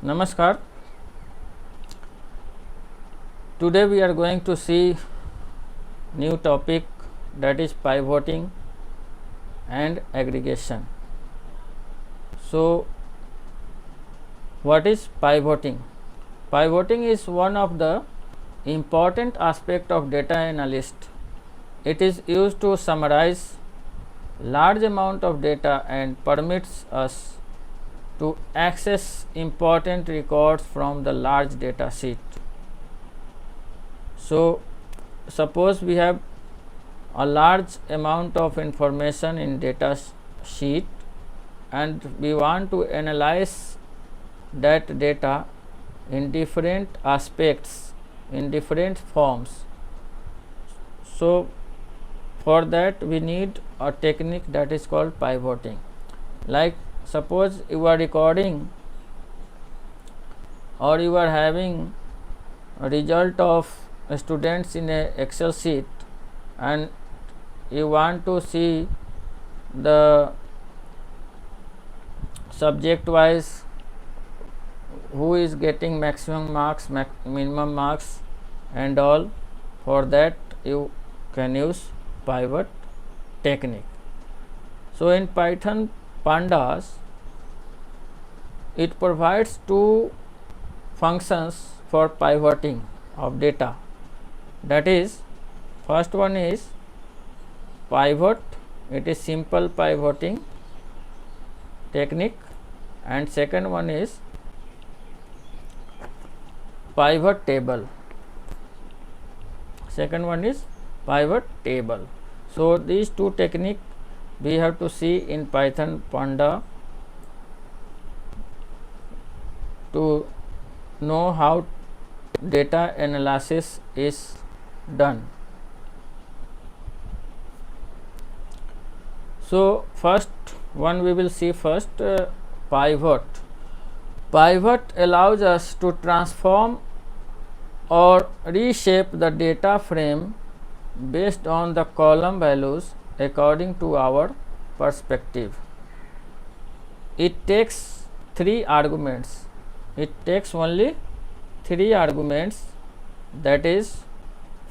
Namaskar. Today we are going to see new topic, that is pivoting and aggregation. So what is pivoting? Pivoting is one of the important aspect of data analyst. It is used to summarize large amount of data and permits us to access important records from the large data sheet. So suppose we have a large amount of information in data sheet and we want to analyze that data in different aspects, in different forms. So for that we need a technique that is called pivoting. Like suppose you are recording or you are having a result of students in a Excel sheet and you want to see the subject wise who is getting maximum marks, minimum marks and all. For that you can use pivot technique. So in Python pandas it provides two functions for pivoting of data. That is, first one is pivot, it is simple pivoting technique, and second one is pivot table. Second one is pivot table. So these two technique we have to see in Python panda to know how data analysis is done. So first one we will see first pivot. Pivot allows us to transform or reshape the data frame based on the column values according to our perspective. It takes three arguments. It takes only three arguments, that is,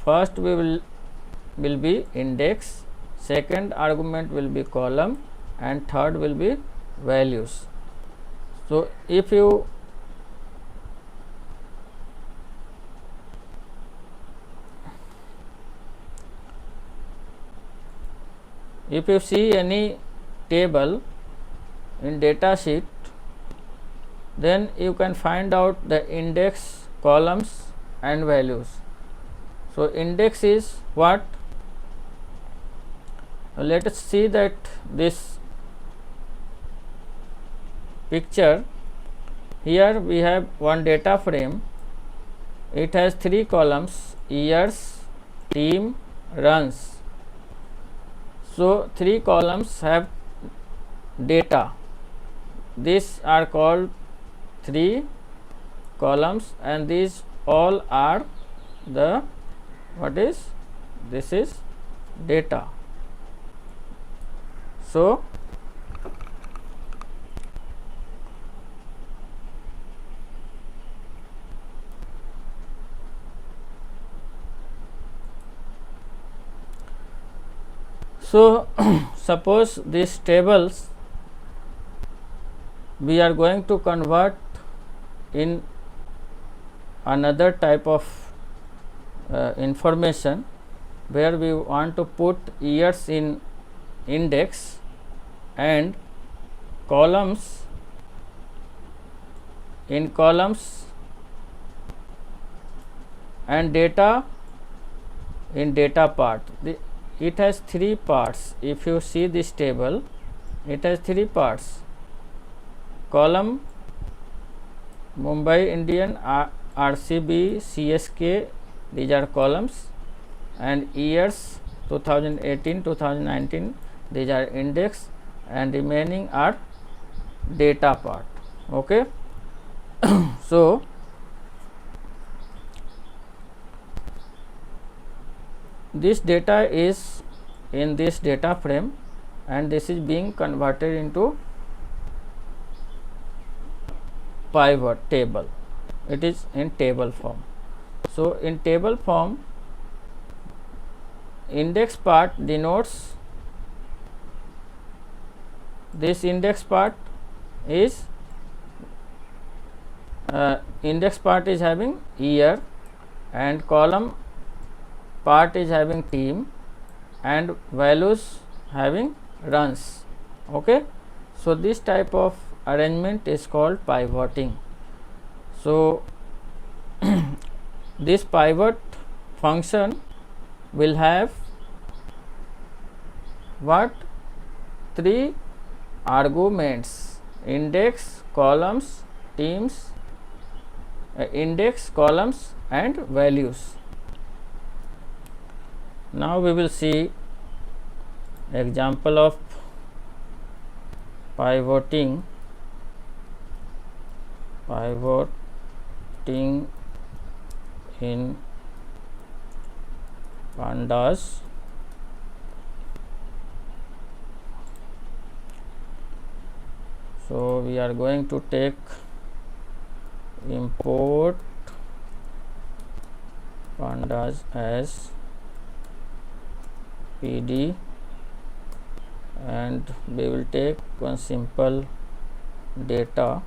first we will be index, second argument will be column and third will be values. So if you see any table in data sheet, then you can find out the index, columns and values. So index is what? Let us see that this picture. Here we have one data frame. It has three columns: years, team, runs. So three columns have data. These are called three columns and these all are the this is data. So suppose these tables we are going to convert in another type of information where we want to put years in index and columns in columns and data in data part. It has three parts. If you see this table, it has three parts: column Mumbai Indian, RCB, CSK, these are columns, and years 2018, 2019, these are index, and remaining are data part. Okay. So this data is in this data frame and this is being converted into pivot table. It is in table form. So in table form, index part denotes, this index part is having year, and column part is having team, and values having runs. Okay, so this type of arrangement is called pivoting. So this pivot function will have what? 3 arguments: index, columns, teams, index, columns and values. Now we will see example of pivoting in pandas. So we are going to take import pandas as PD, and we will take one simple data.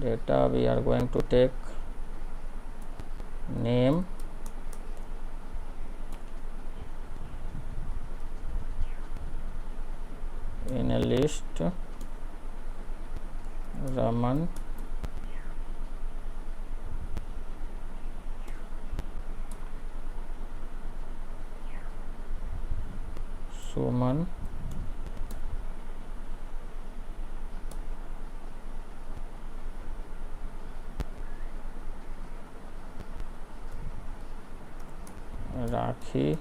We are going to take name, in a list Raman, Suman, Rakhi,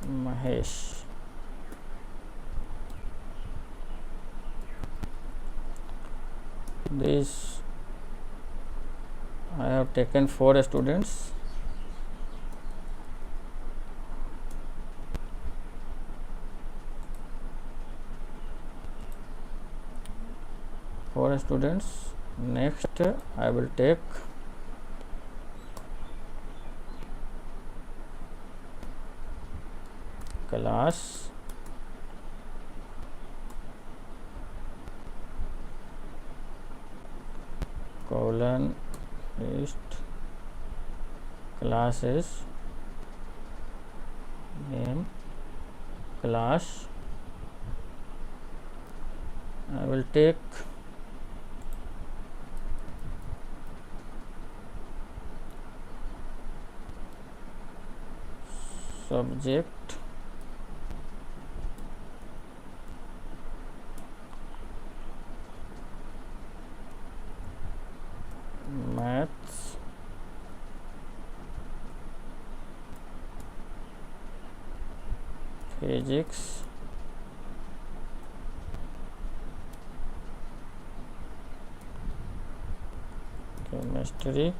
Mahesh. This I have taken 4 students. Next I will take class colon list classes name class. I will take subject maths, physics, chemistry,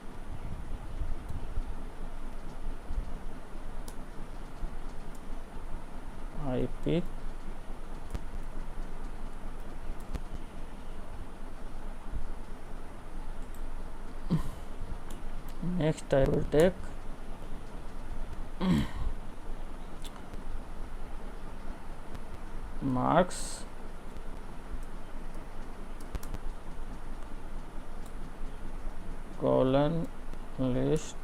IP, next I will take marks, colon list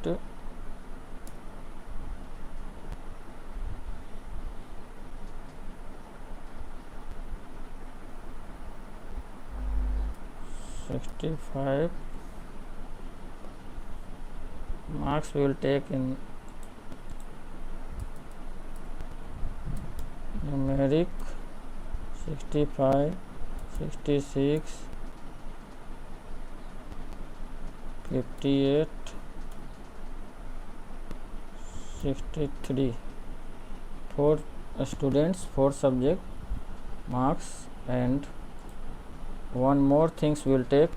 (65) marks we will take in numeric 65, 66, 58, 63. 4 students, 4 subject marks, and one more things we will take,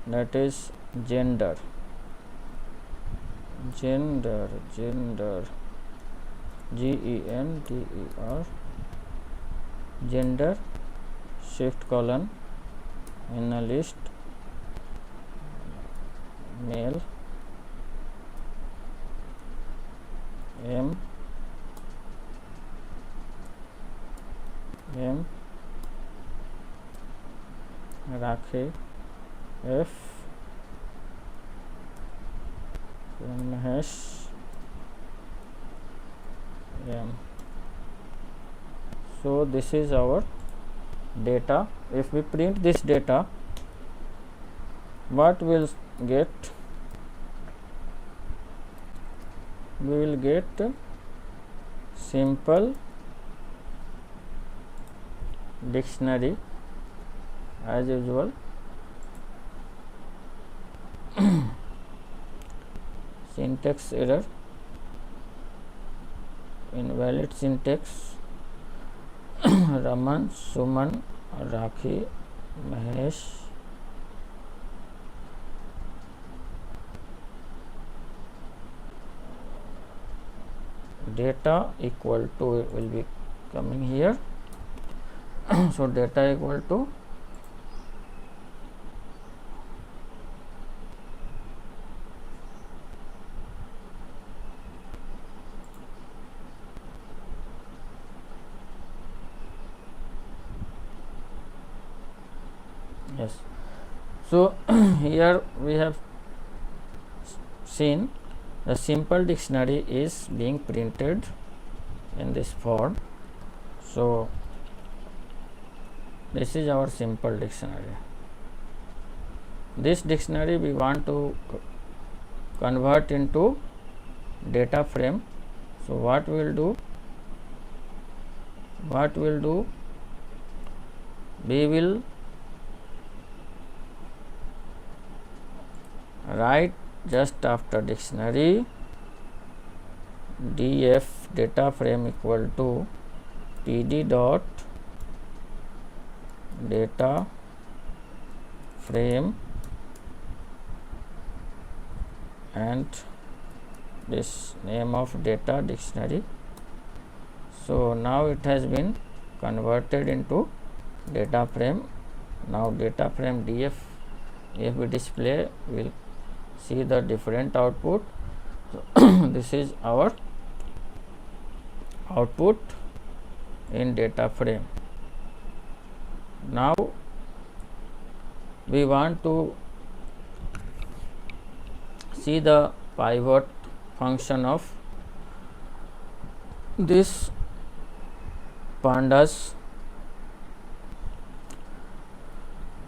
that is gender. gender gender gender shift colon analyst male m Rakhe F Mahesh M. So this is our data. If we print this data, what we'll get? We will get simple dictionary as usual. Syntax error, invalid syntax. Raman, Suman, Rakhi, Mahesh, data equal to will be coming here. So data equal to yes. So here we have seen the simple dictionary is being printed in this form. So this is our simple dictionary. This dictionary we want to convert into data frame. So what we will do? We will write just after dictionary df data frame equal to pd dot data frame and this name of data dictionary. So now it has been converted into data frame. Now data frame df, if we display, will see the different output. So this is our output in data frame. Now we want to see the pivot function of this pandas.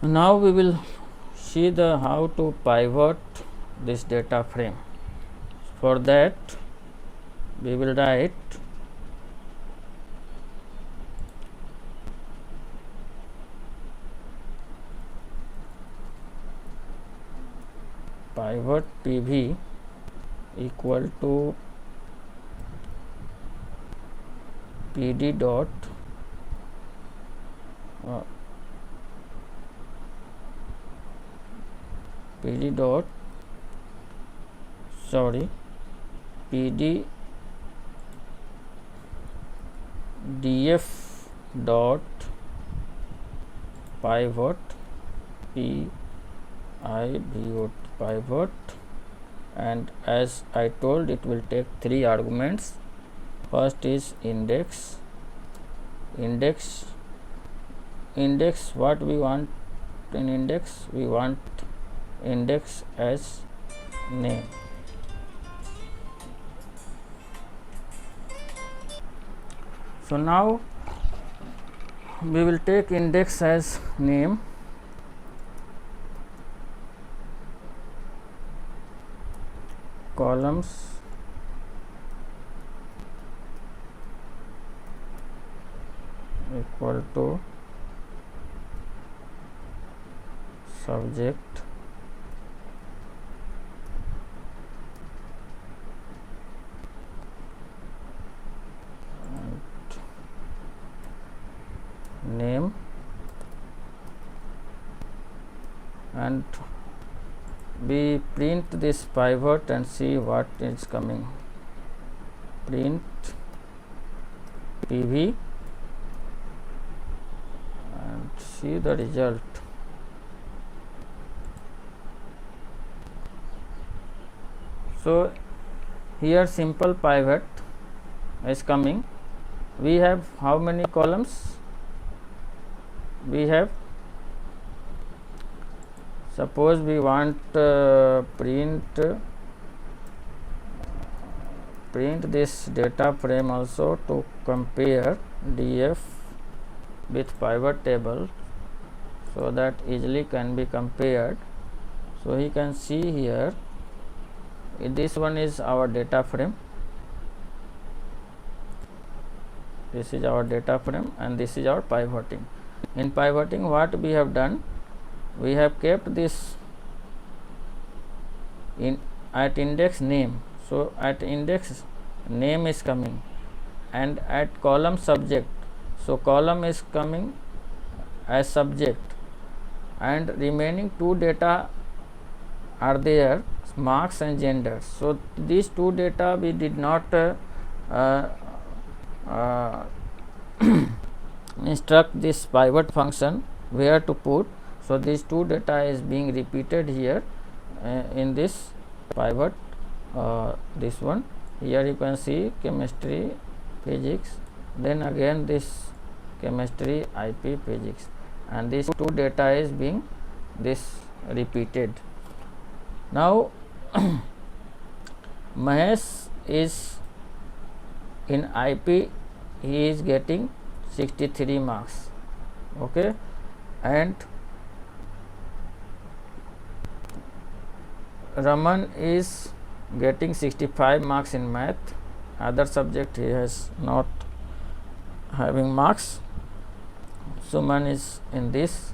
Now we will see the how to pivot this data frame. For that we will write pivot pv equal to pd dot pd df dot pivot pivot, and as I told, it will take 3 arguments. First is index. What we want in index? We want index as name. So now we will take index as name. Columns equal to subject and name, and we print this pivot and see what is coming. Print PV and see the result. So here simple pivot is coming. We have how many columns? We have, suppose we want print this data frame also to compare DF with pivot table, so that easily can be compared. So you can see here, this one is our data frame, this is our data frame, and this is our pivoting. In pivoting, what we have done, we have kept this at index name. So at index name is coming, and at column subject, so column is coming as subject, and remaining two data are there, marks and gender. So these two data we did not instruct this pivot function where to put. So these two data is being repeated here in this pivot. This one here you can see chemistry, physics, then again this chemistry, IP, physics, and these two data is being this repeated. Now Mahesh is in IP, he is getting 63 marks, okay, and Raman is getting 65 marks in math. Other subject he has not having marks. Suman is in this.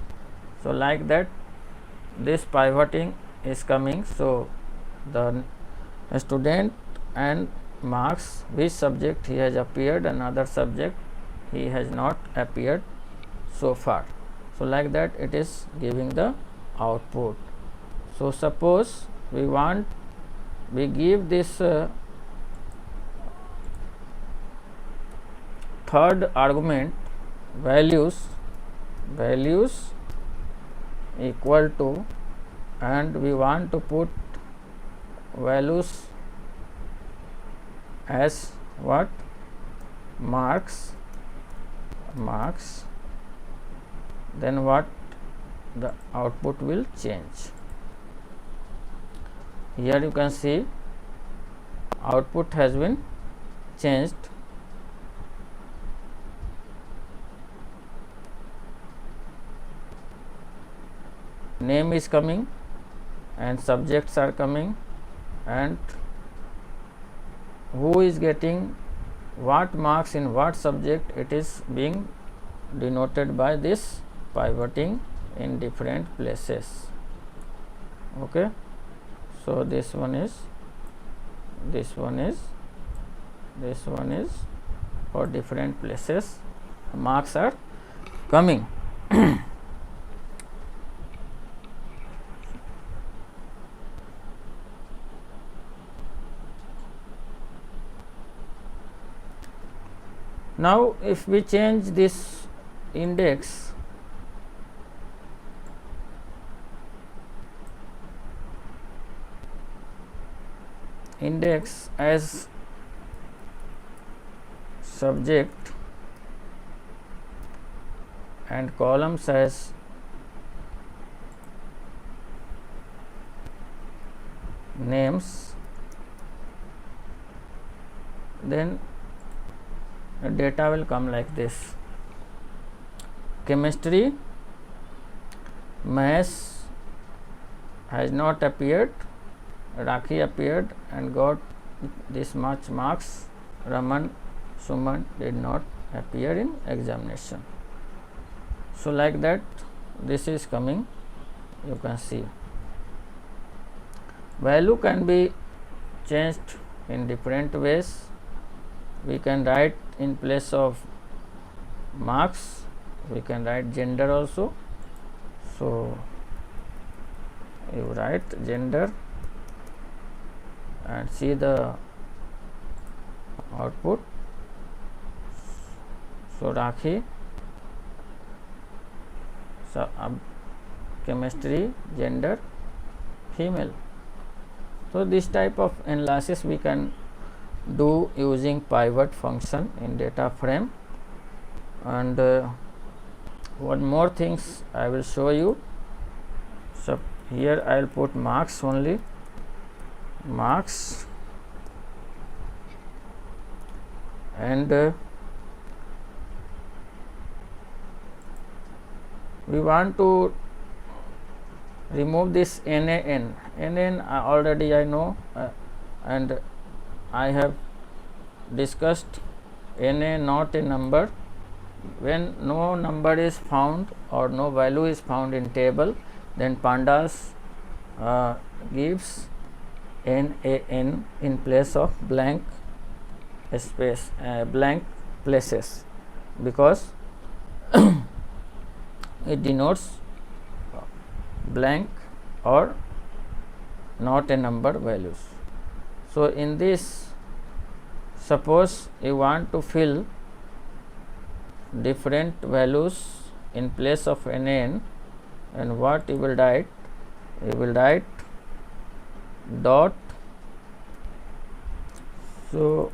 So like that this pivoting is coming. So the student and marks, which subject he has appeared and other subject he has not appeared so far. So like that it is giving the output. So suppose we give this third argument values equal to, and we want to put values as what? Marks, then what? The output will change. Here you can see output has been changed. Name is coming and subjects are coming, and who is getting what marks in what subject, it is being denoted by this pivoting in different places, okay. So this one is for different places marks are coming. Now if we change this index, as subject and columns as names, then data will come like this. Chemistry, Mahesh has not appeared, Rakhi appeared and got this much marks. Raman, Suman did not appear in examination. So like that this is coming, you can see. Value can be changed in different ways. We can write in place of marks, we can write gender also. So you write gender and see the output. So Rakhi, so chemistry, gender female. So this type of analysis we can do using pivot function in data frame. And one more things I will show you. So here I will put marks only, marks, and we want to remove this NaN. NaN already I know, and I have discussed Na not a number. When no number is found or no value is found in table, then pandas gives NaN in place of blank space, blank places, because it denotes blank or not a number values. So in this, suppose you want to fill different values in place of NaN, and what you will write? You will write dot. So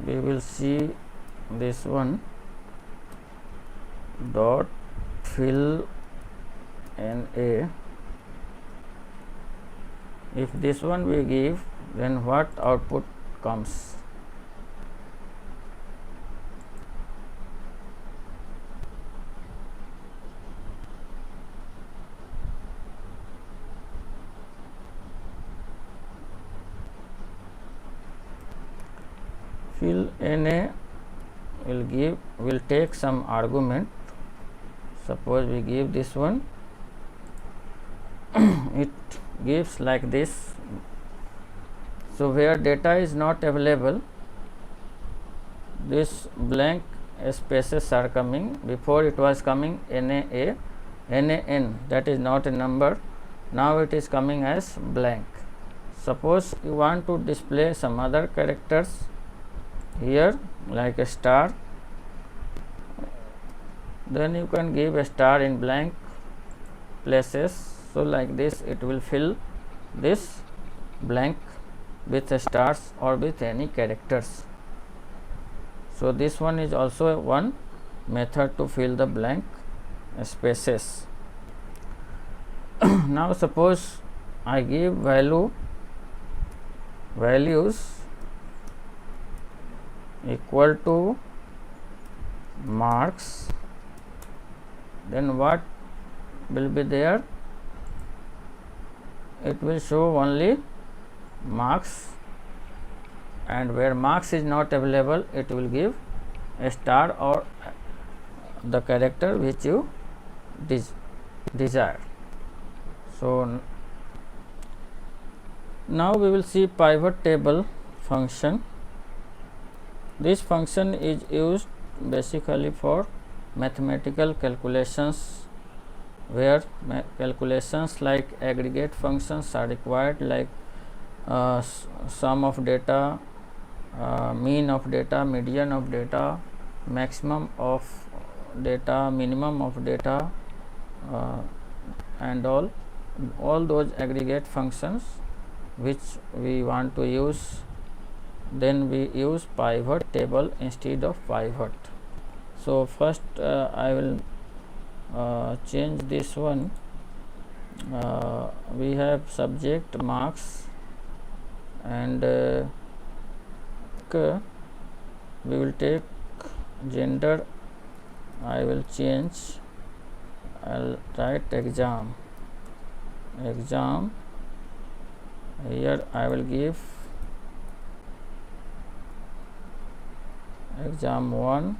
we will see this one, dot fill Na. If this one we give, then what output comes? Fill Na will take some argument. Suppose we give this one, it gives like this. So where data is not available, this blank spaces are coming. Before it was coming NaN, that is not a number. Now it is coming as blank. Suppose you want to display some other characters here, like a star, then you can give a star in blank places. So like this it will fill this blank with stars or with any characters. So this one is also one method to fill the blank spaces. Now suppose I give values equal to marks, then what will be there? It will show only marks, and where marks is not available, it will give a star or the character which you desire. So now we will see pivot table function. This function is used basically for mathematical calculations, where calculations like aggregate functions are required, like sum of data, mean of data, median of data, maximum of data, minimum of data, and all those aggregate functions which we want to use. Then we use pivot table instead of pivot. So first I will change this one. We have subject marks, and we will take gender. I will change, I'll write exam. Here I will give exam 1,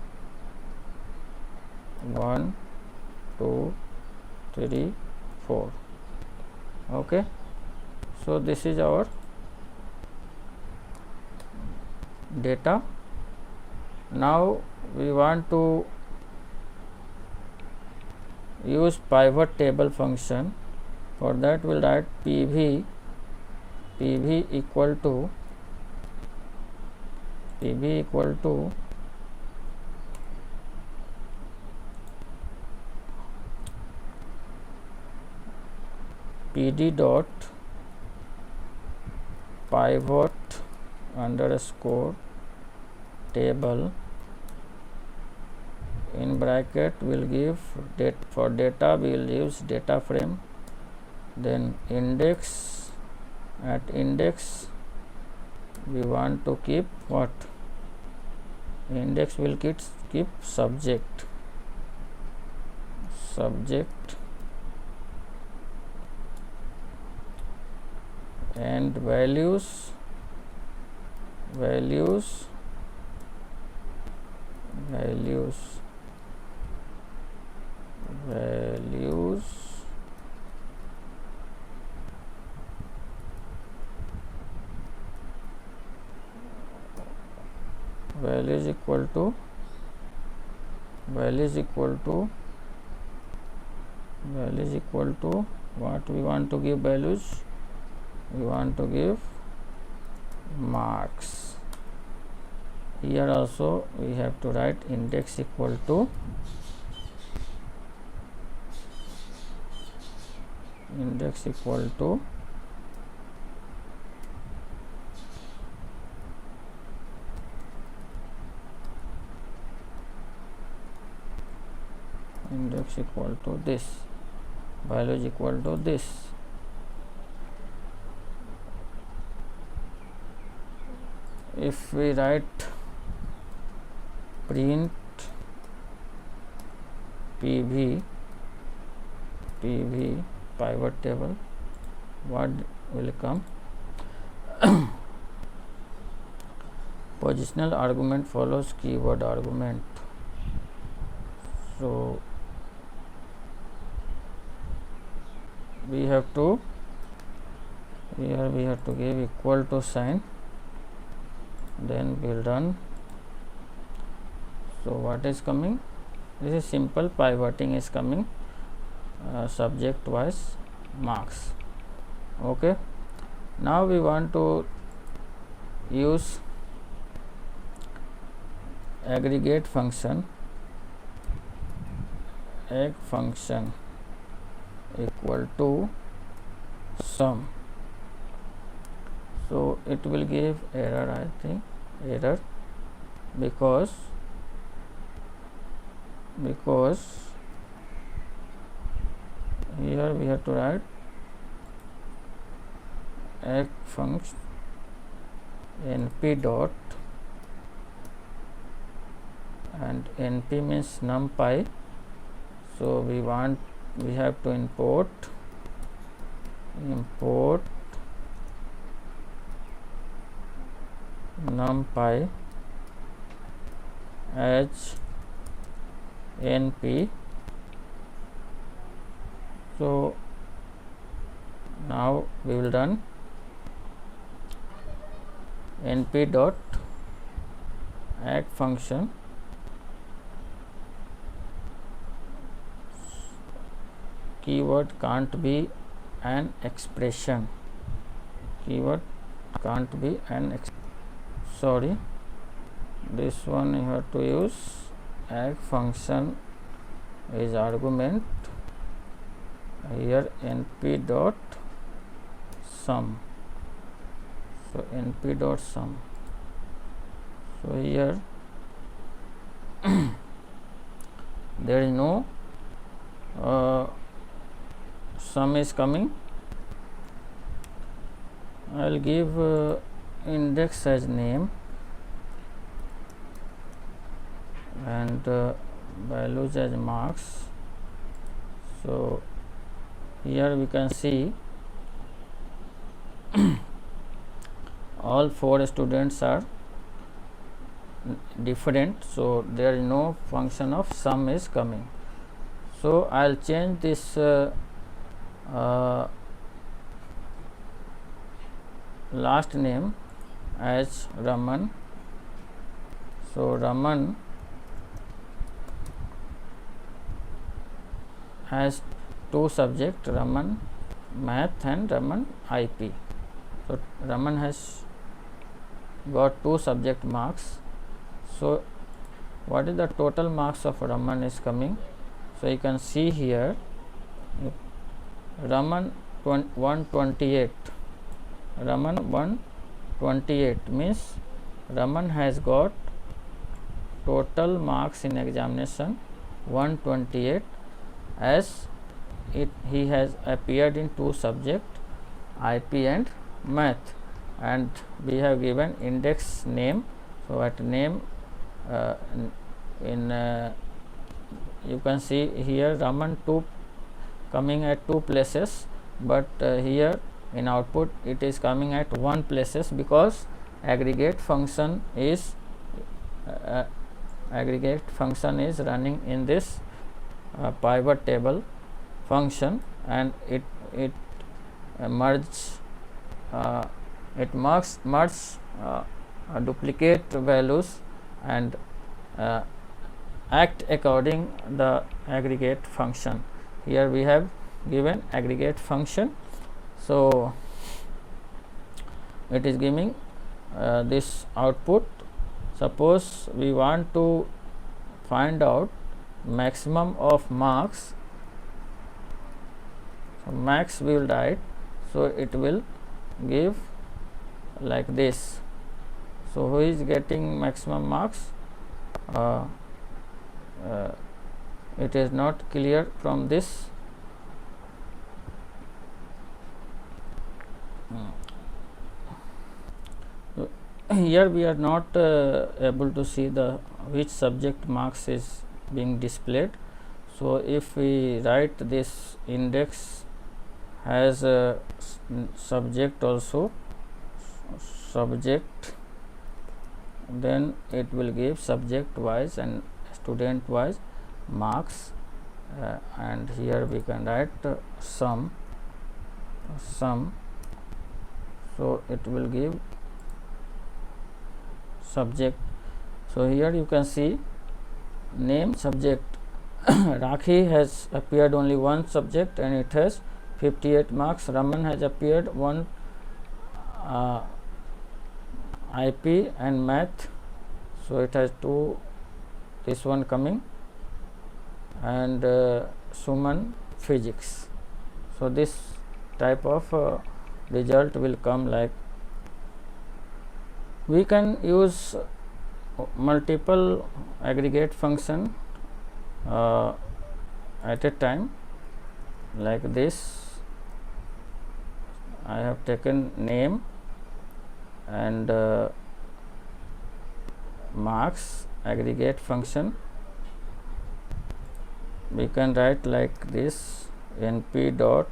2, 3, 4. Okay, so this is our data. Now we want to use pivot table function For that we'll write PV equal to PD dot pivot underscore table, in bracket will give for data we will use data frame, then index, at index we want to keep what? Index will keep subject and values equal to what we want to give values? We want to give marks. Here also we have to write index equal to this, values equal to this. If we write print PV pivot table, what will come? Positional argument follows keyword argument. So we have to give equal to sign, then we'll run. So what is coming? This is simple pivoting is coming, subject wise marks. Okay, now we want to use aggregate function, egg function equal to sum. So it will give error, I think, error because here we have to write egg function np dot, and np means numpy. So we have to import numpy as np. So now we will run np dot add function keyword can't be an expression, sorry, this one you have to use add function is argument, here np dot sum. So np dot sum. So here there is no sum is coming. I will give index as name and values as marks. So here we can see all 4 students are different, so there is no function of sum is coming. So I'll change this last name as Raman. So Raman has 2 subjects, Raman math and Raman IP. So Raman has got 2 subject marks. So what is the total marks of Raman is coming? So you can see here Raman 128. Raman 128 means Raman has got total marks in examination 128, as he has appeared in 2 subject IP and math, and we have given index name. So at name you can see here Raman 2 coming at 2 places, but here in output it is coming at 1 places, because aggregate function is running in this pivot table function, and it merge duplicate values and act according the aggregate function. Here we have given aggregate function, so it is giving this output. Suppose we want to find out maximum of marks, so max we will write, so it will give like this. So who is getting maximum marks? It is not clear from this. Here we are not able to see the which subject marks is being displayed. So if we write this index has a subject also, subject, then it will give subject wise and student wise marks, and here we can write sum, so it will give subject. So here you can see name subject Rakhi has appeared only 1 subject and it has 58 marks. Raman has appeared 1 IP and math, so it has 2, this one coming, and Suman physics. So this type of result will come. Like we can use multiple aggregate function at a time, like this. I have taken name and marks aggregate function. We can write like this: np dot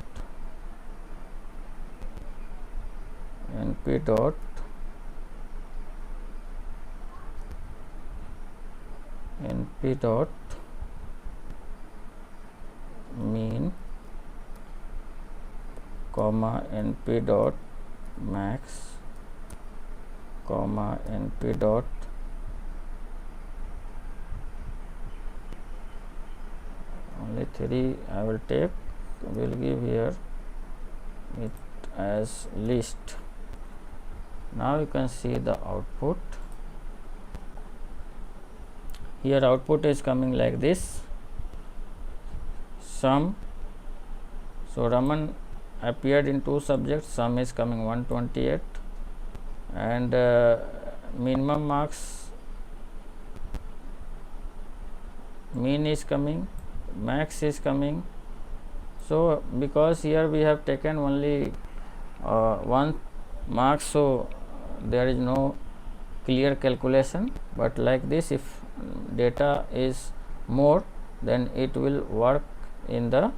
mean comma np dot max comma np dot only 3 I will take, will give here it as list. Now you can see the output. Here output is coming like this: sum. So Raman appeared in 2 subjects, sum is coming 128, and minimum marks, mean is coming, max is coming. So because here we have taken only 1 mark, so there is no clear calculation, but like this, if data is more, then it will work in the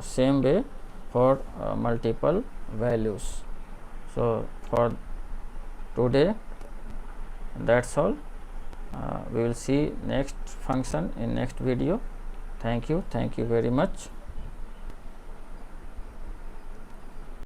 same way for multiple values. So for today that's all. We will see next function in next video. Thank you very much.